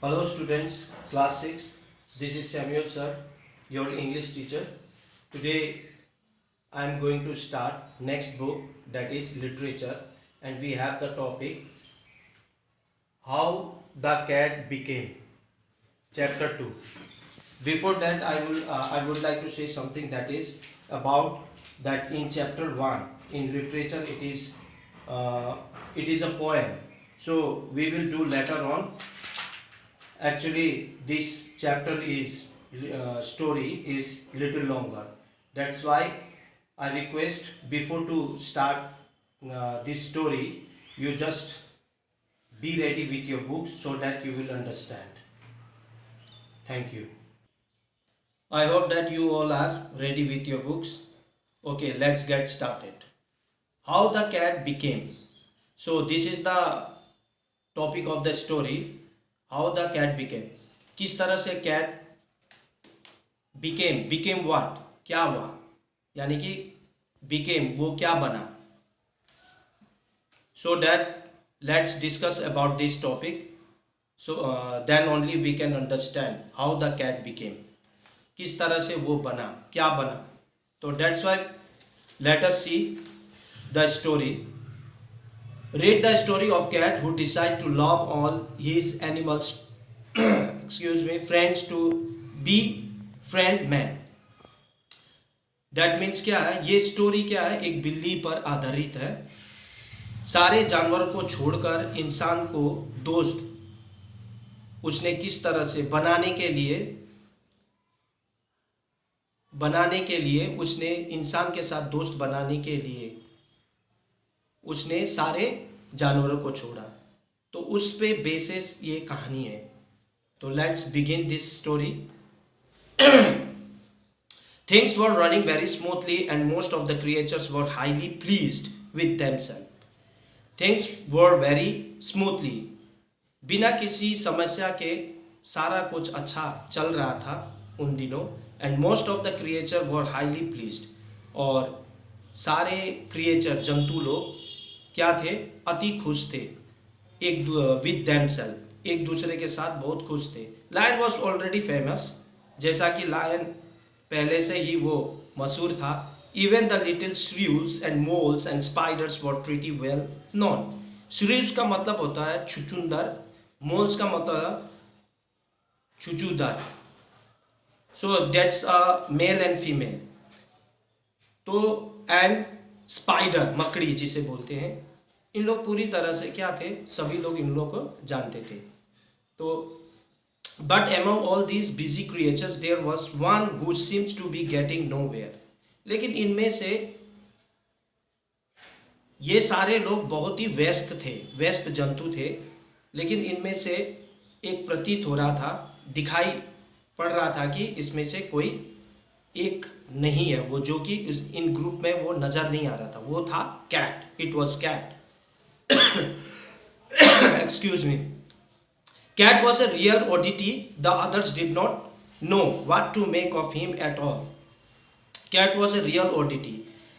Hello students, class 6. This is Samuel sir, your English teacher. Today I am going to start next book, that is literature, and we have the topic How the Cat Became, chapter 2. Before that I would like to say something, that is about that in chapter 1 in literature uh, it is a poem. So we will do later on. Actually this chapter is story is little longer. That's why I request, before to start this story, you just be ready with your books so that you will understand. Thank you. I hope that you all are ready with your books. Okay, let's get started. How the cat became. So this is the topic of the story. How the cat became. किस तरह से cat became what, क्या हुआ, यानी कि became वो क्या बना. So that let's discuss about this topic. So then only we can understand how the cat became. किस तरह से वो बना, क्या बना. तो that's why let us see the story. Read the story of cat who decide to love all his animals excuse me friends to be friend man. That means क्या है, ये स्टोरी क्या है, एक बिल्ली पर आधारित है. सारे जानवरों को छोड़कर इंसान को दोस्त उसने किस तरह से बनाने के लिए उसने इंसान के साथ दोस्त बनाने के लिए उसने सारे जानवरों को छोड़ा. तो उस पे बेसिस ये कहानी है. तो let's begin this story. Things were running very smoothly and most of the creatures were highly pleased with themselves. Things were very smoothly. बिना किसी समस्या के सारा कुछ अच्छा चल रहा था उन दिनों. And most of the creatures were highly pleased. और सारे क्रिएचर जंतु लोग क्या थे, अति खुश थे. एक विद themselves, एक दूसरे के साथ बहुत खुश थे. लायन वॉज ऑलरेडी फेमस, जैसा कि लायन पहले से ही वो मशहूर था. Even the little shrews and moles and spiders were pretty well known. Shrews का मतलब होता है छुचुंदर, मोल्स का मतलब है छुचुदर. So that's a male and female. तो एंड स्पाइडर, मकड़ी जिसे बोलते हैं, इन लोग पूरी तरह से क्या थे, सभी लोग इन लोगों को जानते थे. तो but among all these busy creatures there was one who seems to be getting nowhere. लेकिन इनमें से ये सारे लोग बहुत ही व्यस्त थे, व्यस्त जंतु थे. लेकिन इनमें से एक प्रतीत हो रहा था, दिखाई पड़ रहा था कि इसमें से कोई एक नहीं है वो, जो कि इन ग्रुप में वो नजर नहीं आ रहा था. वो था cat. It was cat. excuse me. Cat was a real oddity. The others did not know what to make of him at all. Cat was a real oddity.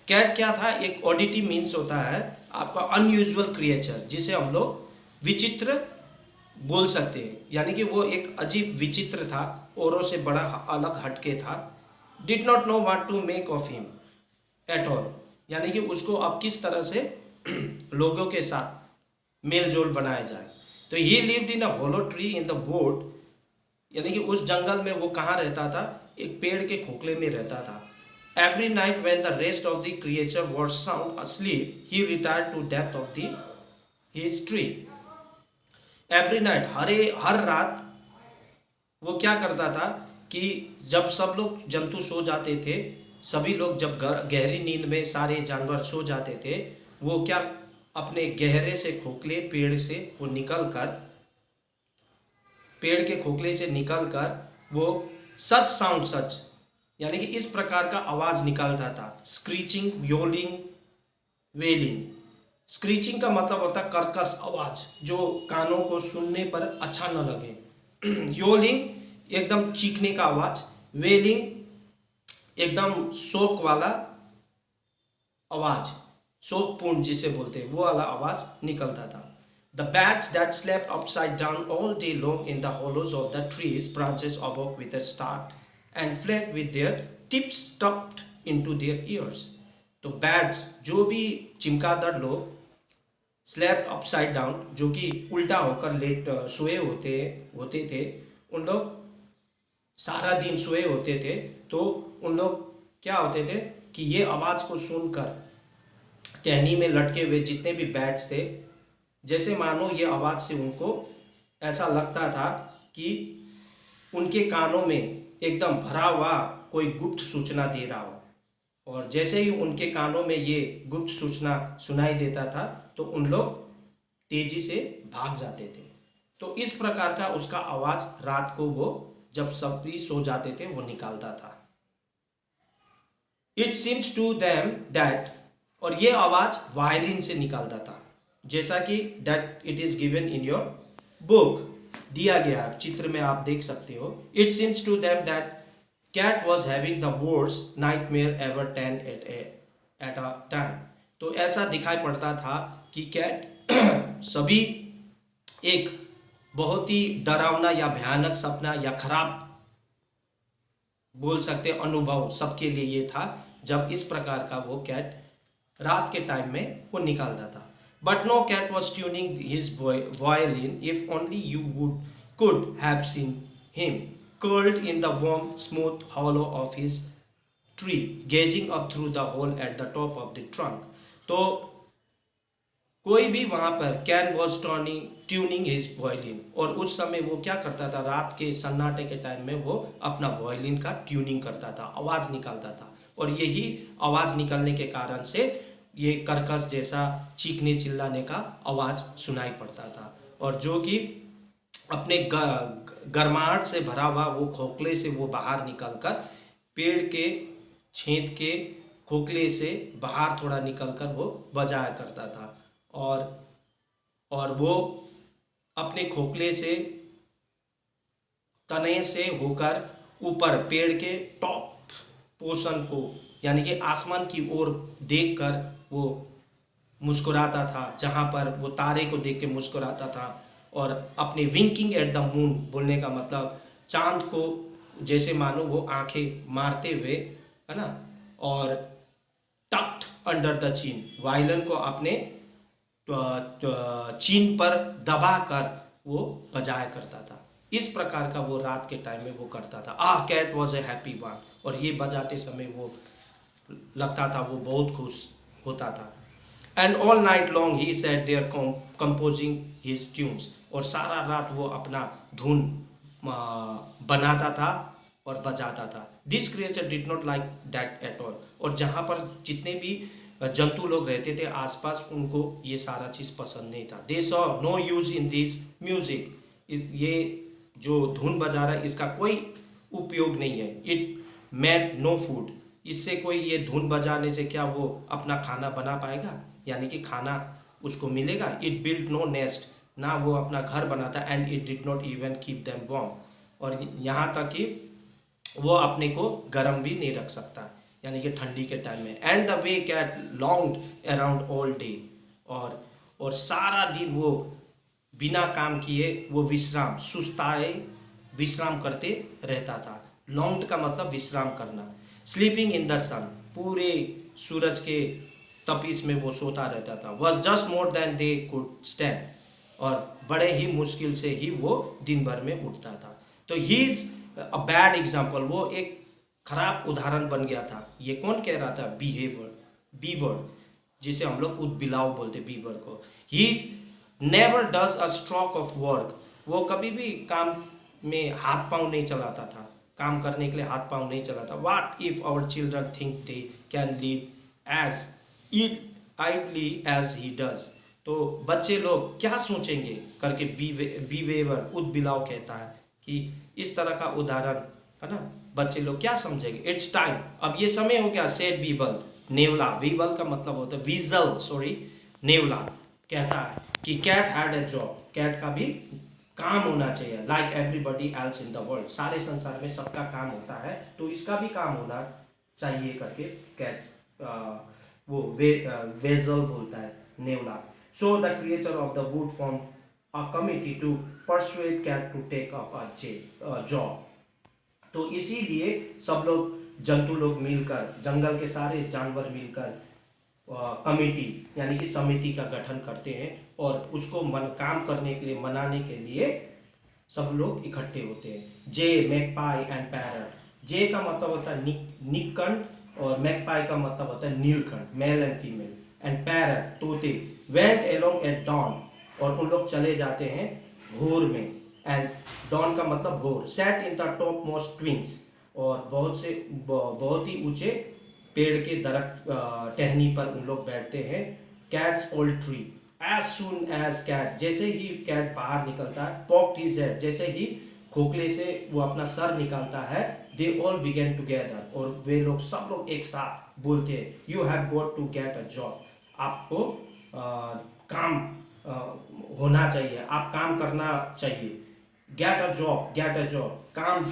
Cat क्या था, एक oddity means होता है आपका unusual creature, जिसे हम लोग विचित्र बोल सकते हैं. यानी कि वो एक अजीब विचित्र था, औरों से बड़ा अलग हटके था. Did not know what to make of him at all. यानी कि उसको अब किस तरह से लोगों के साथ मेल जोल बनाया जाए. तो he lived in a hollow tree in the wood. यानी कि उस जंगल में वो कहाँ रहता था, एक पेड़ के खोखले में रहता था. Every night when the rest of the creature were sound asleep he retired to depth of the his tree. Every night, हर रात वो क्या करता था कि जब सब लोग जंतु सो जाते थे, सभी लोग जब गहरी नींद में सारे जानवर सो जाते थे, वो क्या अपने गहरे से खोखले पेड़ से वो पेड़ के खोखले से निकलकर वो सच यानी कि इस प्रकार का आवाज निकालता था. स्क्रीचिंग, योलिंग, वेलिंग. स्क्रीचिंग का मतलब होता है कर्कश आवाज, जो कानों को सुनने पर अच्छा न लगे. योलिंग एकदम चीखने का आवाज. वेलिंग एकदम शोक वाला आवाज, शोकपूर्ण जिसे बोलते हैं, वो वाला आवाज निकलता था. The bats that slept upside down all day long in the hollows of the trees branches awoke with a start and fled with their tips stuffed into their ears. तो बैट्स जो भी चिमगादड़ लोग स्लैप्ड अपसाइड डाउन जो कि उल्टा होकर late सोए होते थे, उन लोग सारा दिन सोए होते थे। तो उन लोग क्या होते थे कि ये आवाज़ को सुनकर टहनी में लटके हुए जितने भी बैट्स थे, जैसे मानो ये आवाज़ से उनको ऐसा लगता था कि उनके कानों में एकदम भरा हुआ कोई गुप्त सूचना दे रहा हो। और जैसे ही उनके कानों में ये गुप्त सूचना सुनाई देता था तो उन लोग तेजी से भाग जाते थे। तो इस प्रकार का उसका आवाज़ रात को वो जब सभी सो जाते थे वो निकालता था। It seems to them that, और ये आवाज़ वायलिन से निकालता था, जैसा कि that it is given in your book, दिया गया चित्र में आप देख सकते हो। It seems to them that cat was having the worst nightmare ever ten at a time. तो ऐसा दिखाई पड़ता था कि कैट सभी एक बहुत ही डरावना या भयानक सपना या खराब बोल सकते अनुभव सबके लिए ये था जब इस प्रकार का वो कैट रात के टाइम में वो निकालता था। But no cat was tuning his violin, if only you would could have seen him curled in the warm smooth hollow of his tree gazing up through the hole at the top of the trunk। तो कोई भी वहां पर can was tuning his violin, और उस समय वो क्या करता था, रात के सन्नाटे के टाइम में वो अपना वायलिन का ट्यूनिंग करता था, आवाज़ निकालता था। और यही आवाज़ निकलने के कारण से ये कर्कश जैसा चीखने चिल्लाने का आवाज़ सुनाई पड़ता था। और जो कि अपने गर्माहट से भरा हुआ वो खोखले से वो बाहर निकलकर पेड़ के छेद के खोखले से बाहर थोड़ा निकलकर वो बजाया करता था। और वो अपने खोखले से तने से होकर ऊपर पेड़ के टॉप पोर्शन को यानी कि आसमान की ओर देखकर वो मुस्कुराता था, जहाँ पर वो तारे को देख के मुस्कुराता था। और अपने विंकिंग एट द मून बोलने का मतलब चांद को जैसे मानो वो आंखें मारते हुए, है ना, और टक्ड अंडर द चीन, वायलिन को अपने चीन पर दबाकर वो बजाया करता था। इस प्रकार का वो रात के टाइम में वो करता था। Cat was a happy one, और ये बजाते समय वो लगता था वो बहुत खुश होता था। And all night long he sat there composing his tunes, और सारा रात वो अपना धुन बनाता था और बजाता था। This creature did not like that at all, और जहाँ पर जितने भी जंतु लोग रहते थे आसपास उनको ये सारा चीज़ पसंद नहीं था। They saw no use in this music, ये जो धुन बजा रहा है इसका कोई उपयोग नहीं है। इट मेड नो फूड, इससे कोई ये धुन बजाने से क्या वो अपना खाना बना पाएगा, यानी कि खाना उसको मिलेगा। इट बिल्ट नो नेस्ट, ना वो अपना घर बनाता। And it did not even keep them warm, और यहाँ तक कि वो अपने को गर्म भी नहीं रख सकता, यानी कि ठंडी के टाइम में। And the way cat lounged around all day, और सारा दिन वो बिना काम किए वो विश्राम सुस्ताए विश्राम करते रहता था। लॉन्ग्ड का मतलब विश्राम करना। स्लीपिंग इन द सन, पूरे सूरज के तपिश में वो सोता रहता था। Was just more than they could stand, और बड़े ही मुश्किल से ही वो दिन भर में उठता था। तो he is a bad example, वो एक खराब उदाहरण बन गया था। ये कौन कह रहा था? बीवर, जिसे हम लोग उदबिलाव बोलते बीवर को। He never does a stroke of work, वो कभी भी काम में हाथ पांव नहीं चलाता था, काम करने के लिए हाथ पांव नहीं चलाता। What if our children think they can live as idly as he does, तो बच्चे लोग क्या सोचेंगे करके बीवेवर उदबिलाव कहता है कि इस तरह का उदाहरण, है ना, बच्चे लोग क्या समझेंगे। इट्स टाइम, अब ये समय हो गया। सेड वीबल, नेवला, वीबल का मतलब होता है वीजल, सॉरी नेवला कहता है कि cat had a job, cat का भी काम होना चाहिए। Like everybody else in the world, सारे संसार में सबका काम होता है तो इसका भी काम होना चाहिए करके कैट वो वेजल बोलता है, नेवला। So the creature of the wood formed a committee to persuade cat to take up a job. तो इसीलिए सब लोग जंतु लोग मिलकर, जंगल के सारे जानवर मिलकर कमेटी यानी कि समिति का गठन करते हैं और उसको काम करने के लिए, मनाने के लिए सब लोग इकट्ठे होते हैं। जे, मैकपाई एंड पैरट। जे का मतलब होता है निककंठ और मैकपाई का मतलब होता है Neelkanth, mail and female, and parrot तोते। वेंट एलोंग एट डॉन, और उन लोग चले जाते हैं भोर में, एंड डॉन का मतलब भोर। Set in the top most twigs, और बहुत ही ऊंचे पेड़ के दरख्त टहनी पर उन लोग बैठते हैं। Cat's old tree, as soon as cat, जैसे ही कैट बाहर निकलता है, पॉक्ड हिज हेड, जैसे ही खोखले से वो अपना सर निकालता है, दे ऑल बिगेन टुगेदर, और वे लोग सब लोग एक साथ बोलते हैं, you have got to get a job, आपको काम होना चाहिए, आप काम करना चाहिए। Get a job, get a job, काम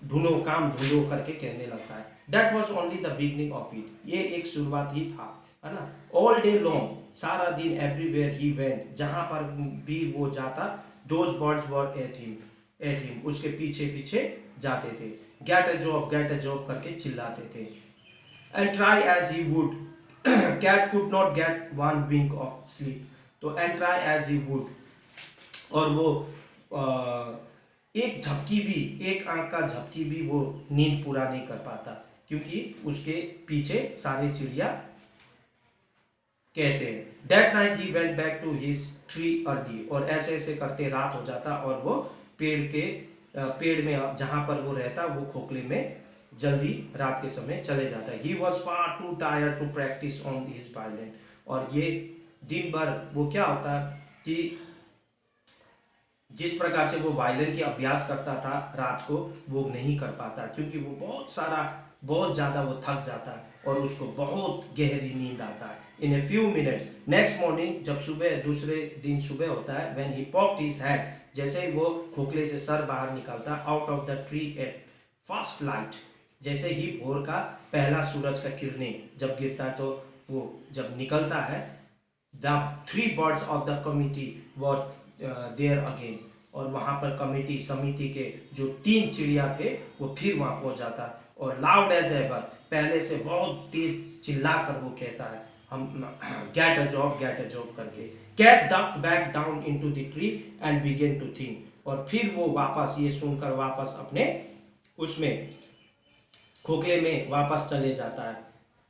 ढूंढो करके कहने लगता है। That was only the beginning of it, ये एक शुरुआत ही था, है ना। ऑल डे लॉन्ग, सारा दिन, एवरीवेयर ही वेंट, जहां पर भी वो जाता, those birds were at him, उसके पीछे पीछे जाते थे। गेट अ जॉब करके चिल्लाते थे। And try as he would, cat could not get one wink of sleep, तो and try as he would, और वो एक झपकी भी, एक आंख का झपकी भी वो नींद पूरा नहीं कर पाता, क्योंकि उसके पीछे सारे चिड़िया कहते हैं। That night he went back to his tree early, और ऐसे ऐसे करते रात हो जाता और वो पेड़ में जहां पर वो रहता, वो खोखले में जल्दी रात के समय चले जाता है। He was far too tired to practice on his violin, और ये दिन भर वो क्या होता है कि जिस प्रकार से वो वायलिन की अभ्यास करता था रात को, वो नहीं कर पाता, क्योंकि वो बहुत ज़्यादा वो थक जाता है और उसको बहुत गहरी नींद आता है। In a few minutes, next morning, जब सुबह, दूसरे दिन सुबह होता है, when he poked his head, जैसे ही वो खोखले से सर बाहर निकलता, out of the tree at first light, जैसे ही भोर का पहला सूरज का किरणें जब गिरता है, तो वो जब निकलता है, the three birds of the committee were there again, और वहां पर कमेटी, समिति के जो 3 चिड़िया थे, वो फिर वहां पहुंच जाता, और लाउड एज एवर, पहले से बहुत तेज चिल्लाकर वो कहता है, हम गेट अ जॉब करके। Cat ducked back down into the tree and began to think, और फिर वो वापस, ये सुनकर वापस अपने उसमें खोखले में वापस चले जाता है,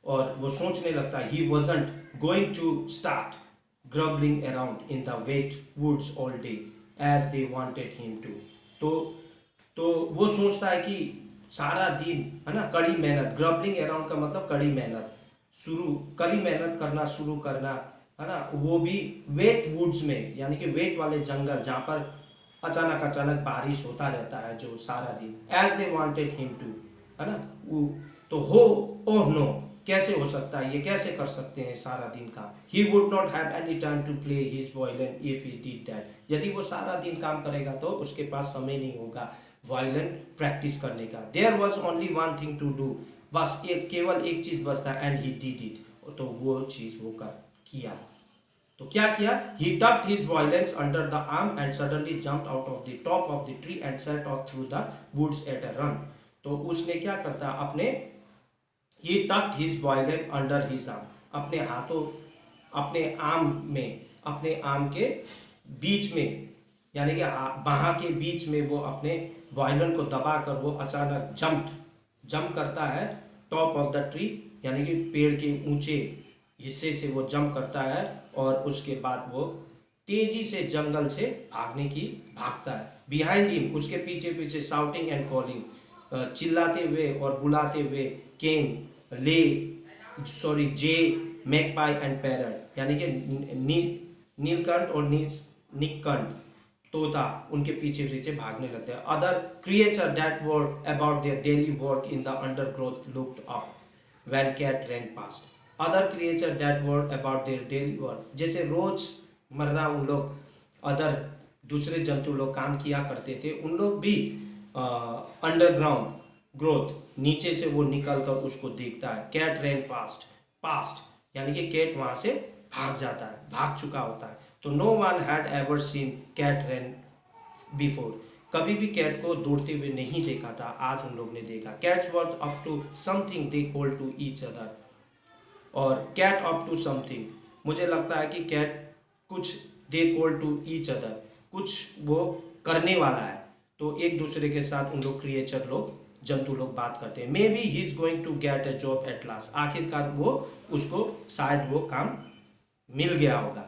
और वो सोचने लगता है, he wasn't going to start grumbling around in the wet woods all day as they wanted him to। तो वो सोचता है कि सारा दिन, है ना, कड़ी मेहनत, ग्रबलिंग अराउंड का मतलब कड़ी मेहनत करना शुरू करना, है ना, वो भी वेट वुड्स में, यानी कि वेट वाले जंगल जहाँ पर अचानक बारिश होता रहता है जो सारा दिन। As they wanted him to, है ना, वो तो हो, ओह नो, कैसे हो सकता है, ये कैसे कर सकते हैं सारा दिन का। He would not have any time to play his violin if he did that, यदि वो सारा दिन काम करेगा तो उसके पास समय नहीं होगा वायलिन प्रैक्टिस करने का। There was only one thing to do, बस केवल एक चीज बचता, एंड ही डिड इट, तो वो चीज वो किया। तो क्या किया, he tucked his violins under the arm and suddenly jumped out of the top of the tree and set off through the woods at a run। तो उसने क्या करता, he tucked his violin under his arm, अपने हाथों, अपने arm के बीच में, यानी कि बाह के बीच में वो अपने वायलिन को दबाकर वो अचानक जंप करता है टॉप ऑफ द ट्री, यानी कि पेड़ के ऊंचे हिस्से से वो जंप करता है, और उसके बाद वो तेजी से जंगल से भागता है। बिहाइंड हिम, उसके पीछे पीछे, शाउटिंग एंड कॉलिंग, चिल्लाते हुए और बुलाते हुए, केम, जे, मैकपाई एंड पैरट, यानी कि नीलकंठ और निककंठ, तोता, उनके पीछे पीछे भागने लगते हैं। Other creature that were about their daily work in the undergrowth looked up when cat ran past. Other creature that were about their daily work, जैसे रोज मर्रा उन लोग, अदर दूसरे जंतु लोग काम किया करते थे, उन लोग भी अंडरग्राउंड ग्रोथ, नीचे से वो निकल कर उसको देखता है। कैट रैन पास्ट, यानी कि कैट वहां से भाग जाता है, भाग चुका होता है। तो no one had ever seen cat run before, कभी भी कैट को दौड़ते हुए नहीं देखा था, आज उन लोग ने देखा। Cats was up to something they call to each other, और कैट अप टू समथिंग, मुझे लगता है कि कैट कुछ they call to each other, कुछ वो करने वाला है। तो एक दूसरे के साथ उन लोग क्रिएचर लोग, जंतु लोग बात करते हैं। Maybe he is going to get a job at last, आखिरकार वो उसको शायद वो काम मिल गया होगा।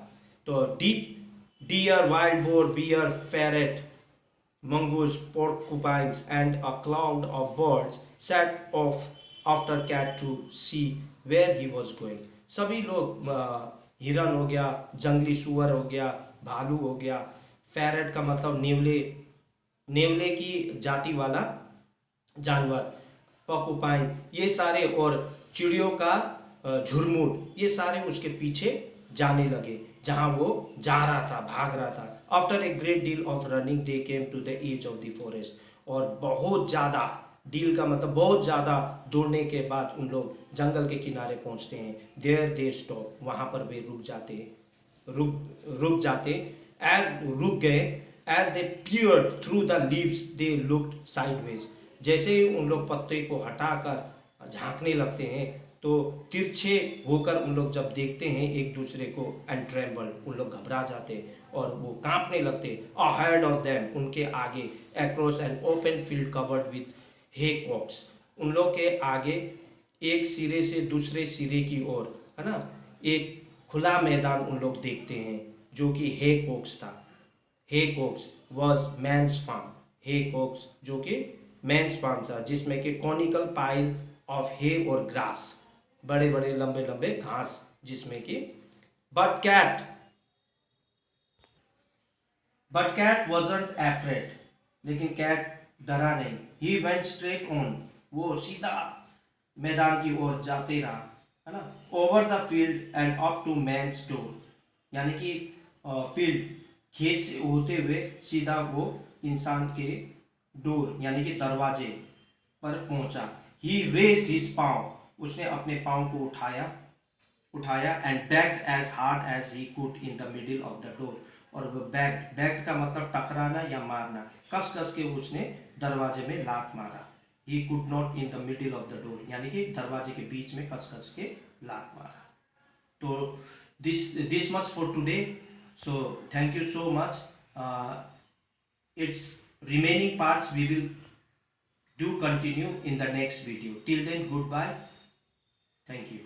तो deep deer, wild boar, bear, ferret, mongoose, porcupines, and a cloud of birds set off after cat to see where he was going. सभी लोग हिरन हो गया, जंगली सुअर हो गया, भालू हो गया, फेरेट का मतलब नेवले, नेवले की जाति वाला जानवर, पॉकुपाइन, ये सारे, और चिड़ियों का झुरमुट, ये सारे उसके पीछे जाने लगे जहां वो जा रहा था, भाग रहा था। After a great deal of running they came to the edge of the forest, और बहुत ज़्यादा, डील का मतलब बहुत ज़्यादा दौड़ने के बाद उन लोग जंगल के किनारे पहुंचते हैं। देयर दे स्टॉप, वहाँ पर वे रुक जाते, रुक जाते, एज रुक गए। As they peered through the leaves they looked sideways, जैसे ही उन लोग पत्ते को हटाकर झांकने लगते हैं तो तिरछे होकर उन लोग जब देखते हैं एक दूसरे को, एंड ट्रेम्बल, उन लोग घबरा जाते और वो कांपने लगते। अहेड ऑफ देम, उनके आगे, across an open field covered with hay cocks, उन लोग के आगे एक सिरे से दूसरे सिरे की ओर, है ना, एक खुला मैदान उन लोग देखते हैं जो कि हे कॉक्स था। Haycox was man's farm, Haycox जो कि मैंस फार्म था, जिसमें कि कॉनिकल पाइल ऑफ हे और ग्रास, बड़े बड़े लंबे लंबे घास, जिसमें कि बट कैट वॉजंट एफ्रेड, लेकिन कैट डरा नहीं। ही वेंट स्ट्रेट ऑन, वो सीधा मैदान की ओर जाते रहा, है ना। Over the field and up to man's door, यानी कि फील्ड, खेत से होते हुए सीधा वो इंसान के डोर यानी कि दरवाजे पर पहुंचा। ही रेज्ड हिज पाँव, उसने अपने पाँव को उठाया and backed as hard as he could in the middle of the door, और वो बैक्ड का मतलब टकराना या मारना, कस कस के उसने दरवाजे में लात मारा। He could not in the middle of the door, यानी कि दरवाजे के बीच में कस कस के लात मारा। तो this much for today, so thank you so much. It's remaining parts we will do continue in the next video. Till then, goodbye. Thank you.